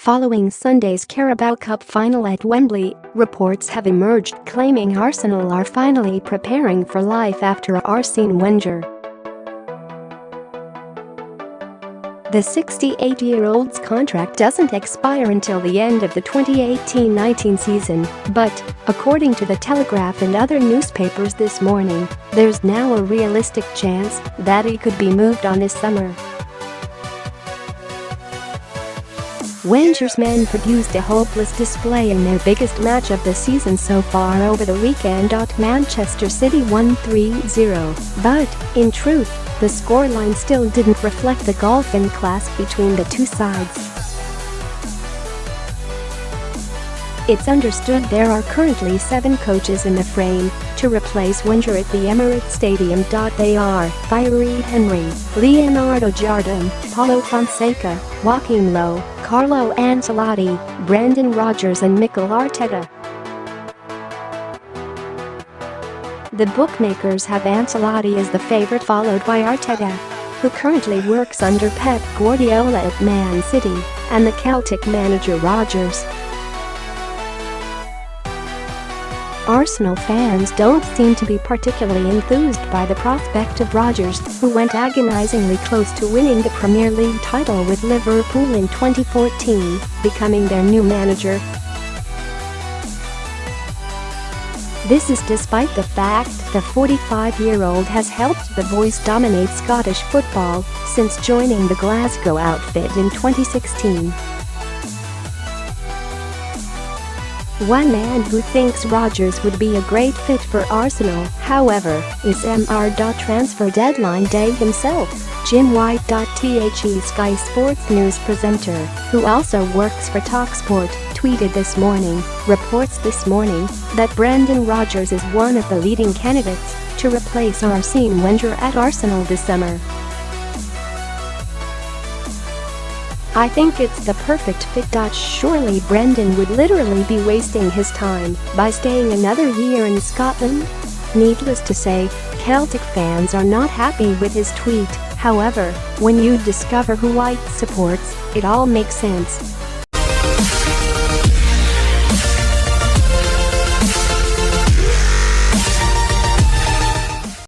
Following Sunday's Carabao Cup final at Wembley, reports have emerged claiming Arsenal are finally preparing for life after Arsene Wenger. The 68-year-old's contract doesn't expire until the end of the 2018-19 season, but, according to the Telegraph and other newspapers this morning, there's now a realistic chance that he could be moved on this summer. Wenger's men produced a hopeless display in their biggest match of the season so far over the weekend. Manchester City won 3-0, but, in truth, the scoreline still didn't reflect the golfing class between the two sides. It's understood there are currently 7 coaches in the frame to replace Wenger at the Emirates Stadium. They are Thierry Henry, Leonardo Jardim, Paulo Fonseca, Joachim Low, Carlo Ancelotti, Brendan Rodgers and Mikel Arteta. The bookmakers have Ancelotti as the favourite, followed by Arteta, who currently works under Pep Guardiola at Man City, and the Celtic manager Rodgers. Arsenal fans don't seem to be particularly enthused by the prospect of Rodgers, who went agonizingly close to winning the Premier League title with Liverpool in 2014, becoming their new manager. This is despite the fact the 45-year-old has helped the boys dominate Scottish football since joining the Glasgow outfit in 2016. One man who thinks Rodgers would be a great fit for Arsenal, however, is transfer deadline day himself. Jim White. The Sky Sports News presenter, who also works for TalkSport, tweeted this morning, reports this morning, that Brendan Rodgers is one of the leading candidates to replace Arsene Wenger at Arsenal this summer. I think it's the perfect fit. Surely Brendan would literally be wasting his time by staying another year in Scotland? Needless to say, Celtic fans are not happy with his tweet. However, when you discover who White supports, it all makes sense.